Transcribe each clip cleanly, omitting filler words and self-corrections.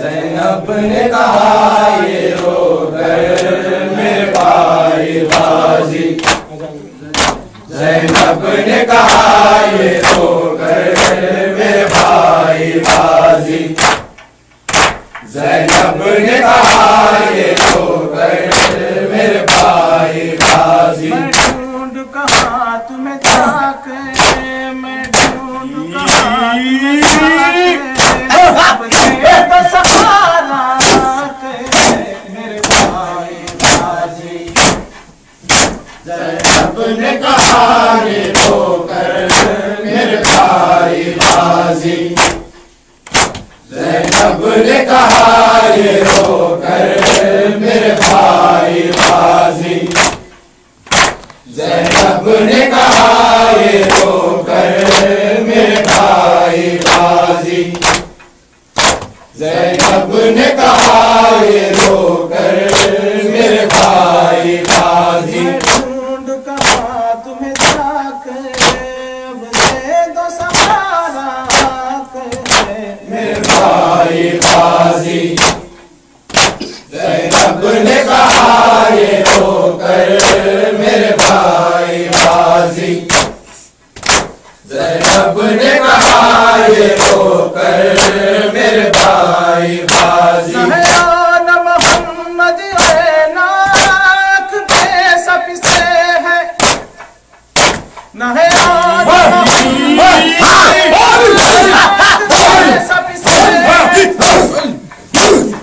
ज़ैनब ने कहा ये रो कर मेरे भाई गाजी। ज़ैनब ने कहा ये रो कर मेरे भाई गाजी। ज़ैनब ने कहा ये रो कर मेरे भाई गाजी। मैं ढूंढ कहाँ तुम्हें जाके, मैं ढूंढ कहाँ तुम्हें जाके, अब ये तो सहारा मेरे भाई गाजी। ज़ैनब ने कहा ये रो कर मेरे भाई गाजी। ज़ैनब ने कहा ये रो कर मेरे भाई गाजी। ज़ैनब ने कहा ये रो कर मेरे भाई गाजी। ज़ैनब ने कहा ये रो कर मेरे भाई गाजी। मैं ढूंढ कहाँ तुम्हें जाके, अब दे दो सहारा मेरे भाई गाजी। ज़ैनब ने कहा ये रो कर मेरे भाई गाजी। ज़ैनब ने कहा ये रो कर मेरे भाई गाजी। न मोहम्मद नाक पे सपिसे है, न है सपिसे है,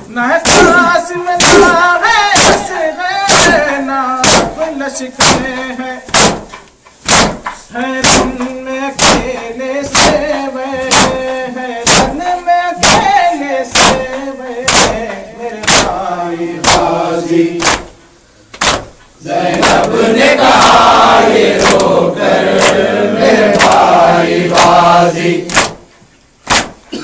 न है कासिम ना है ना कोई लश्कर है रन में अकेले से वे है, रन में अकेले से वे मेरे भाई गाजी। ज़ैनब ने कहा ये रो कर मेरे भाई गाजी।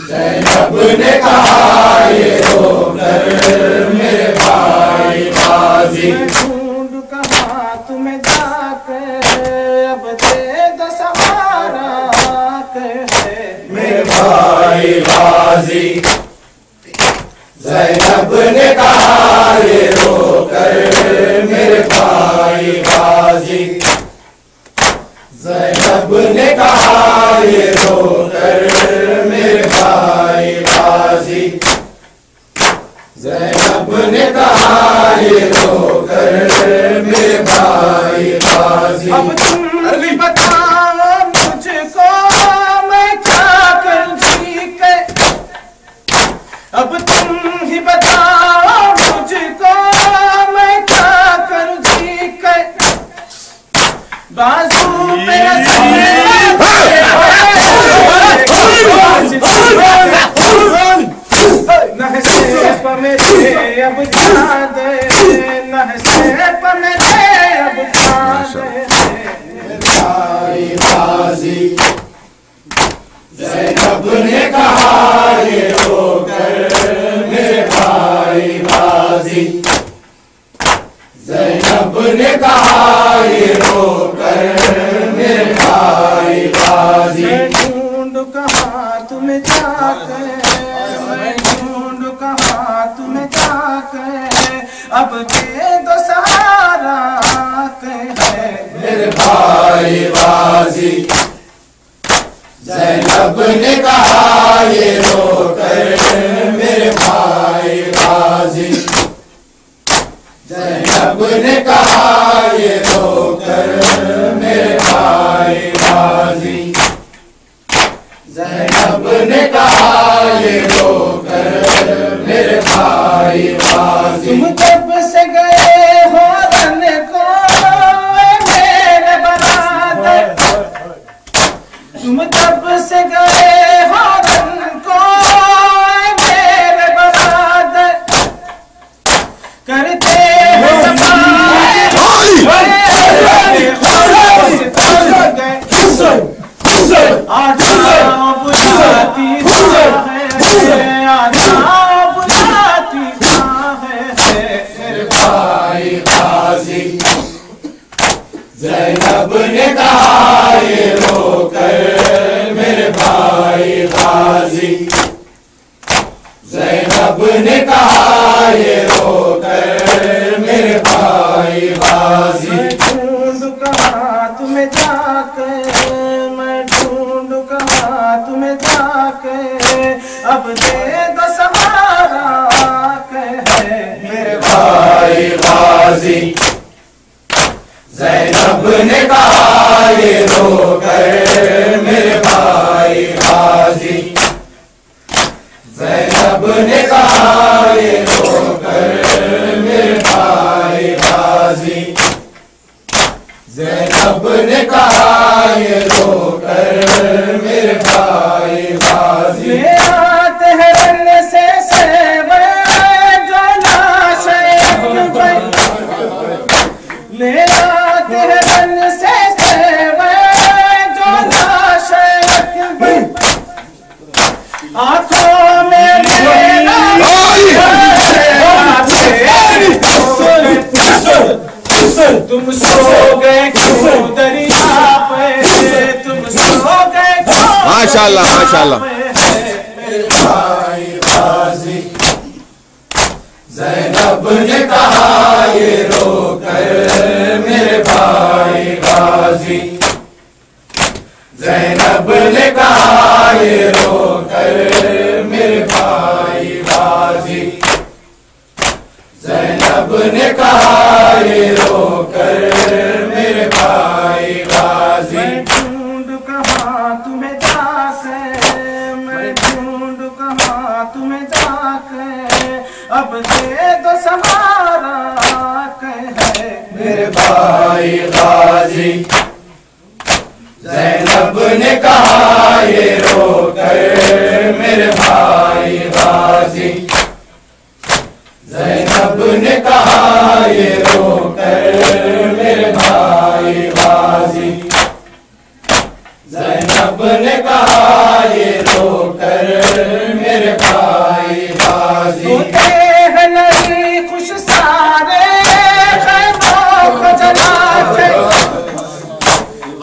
ज़ैनब ने कहा ये रो कर मेरे भाई गाजी। मैं ढूंढ कहाँ तुम्हें जाके, अब दे दो सहारा मेरे भाई गाजी। ज़ैनब ने कहा ये रो कर मेरे भाई गाजी। ज़ैनब ने कहा ये रो कर मेरे भाई गाजी। ज़ैनब ने कहा ये रो कर मेरे भाई गाजी। अब तुम भी बताओ मुझको मैं क्या करूं जी के, अब तुम ही बताओ मुझको मैं क्या करूं जी के। बाजू पे मेरे अब क्या दे, मेरे अब क्या दे भाई गाजी। ज़ैनब ने कहा ये रो कर मेरे भाई गाजी। ज़ैनब ने कहा ये रो कर मेरे भाई गाजी। मैं ढूंढ कहाँ तुम्हें जाके, मैं ढूंढ कहाँ तुम्हें जाके, अब दे दो सहारा मेरे भाई गाजी। ज़ैनब ने कहा ये रो कर मेरे भाई गाजी। ज़ैनब ने कहा ये रो कर मेरे भाई गाजी। ज़ैनब ने कहा ये रो कर मेरे भाई गाजी। तुम जब से गए हो रन को मेरे बराबर, तुम जब से गए हो रन को मेरे बराबर, करते हो बुलाती है, बुलाती है। ने कहा ये रोकर मेरे भाई गाजी। मैं ढूंढ कहाँ तुम्हें जाके, मैं ढूंढ कहाँ तुम्हें जाके, अब दे दो सहारा कहे मेरे भाई गाजी। ज़ैनब ने कहा ये रोकर मेरे भाई गाजी। ज़ैनब ने कहा ये रोकर मेरे भाई गाजी। ज़ैनब ने कहा ये रोकर मेरे भाई गाजी। ले आते हैं रन से सेवे जो लाशें, ले आते हैं रन से सेवे जो लाशें, आंखों में लेना तुम सो गए क्यों दरिया पे, तुम सो गए क्यों माशाअल्लाह माशाअल्लाह। मेरे भाई गाजी। ज़ैनब ने कहा ये रोकर मेरे भाई गाजी। ज़ैनब ने कहा ये रोकर मेरे भाई गाजी। ज़ैनब ने कहा ये रोकर मेरे भाई गाजी। मैं ढूंढ कहाँ तुम्हें जाके, मैं ढूंढ कहाँ तुम्हें जाके, अब दे दो सहारा कहे मेरे भाई गाजी। ज़ैनब ने कहा ये रोकर मेरे भाई गाजी। ज़ैनब ने कहा ये रोकर मेरे भाई गाजी। ज़ैनब ने कहा ये रोकर मेरे भाई गाजी। होते हैं नहीं खुश सारे खैमों को जलाते,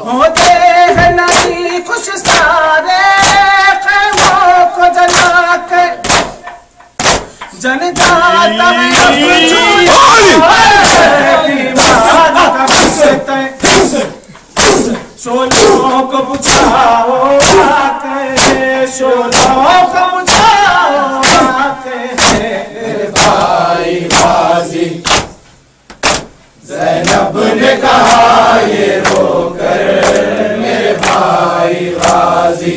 होते हैं नहीं खुश सारे खैमों को जलाते, जन जाता है शोलों को बुझाओ आके, शोलों को बुझाओ आके मेरे भाई गाजी। ज़ैनब ने कहा ये रोकर मेरे भाई गाजी।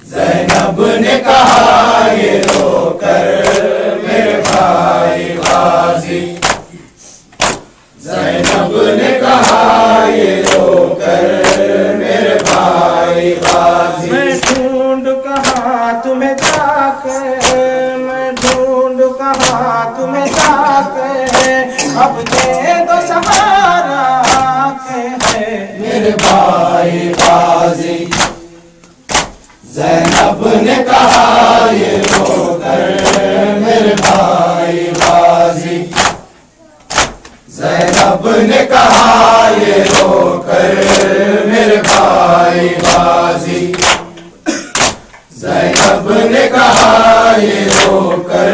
ज़ैनब ने कहा ये रोकर मेरे भाई गाजी। ज़ैनब ने कहा ये रोकर मेरे भाई गाजी। मैं ढूंढ कहाँ तुम्हें जाके, मैं ढूंढ कहाँ तुम्हें जाके, अब दे दो सहारा कहे मेरे भाई गाजी। ज़ैनब ने कहा ये रोकर मेरे भाई गाजी। ज़ैनब ने कहा ये रोकर मेरे भाई गाजी। ज़ैनब ने कहा ये रोकर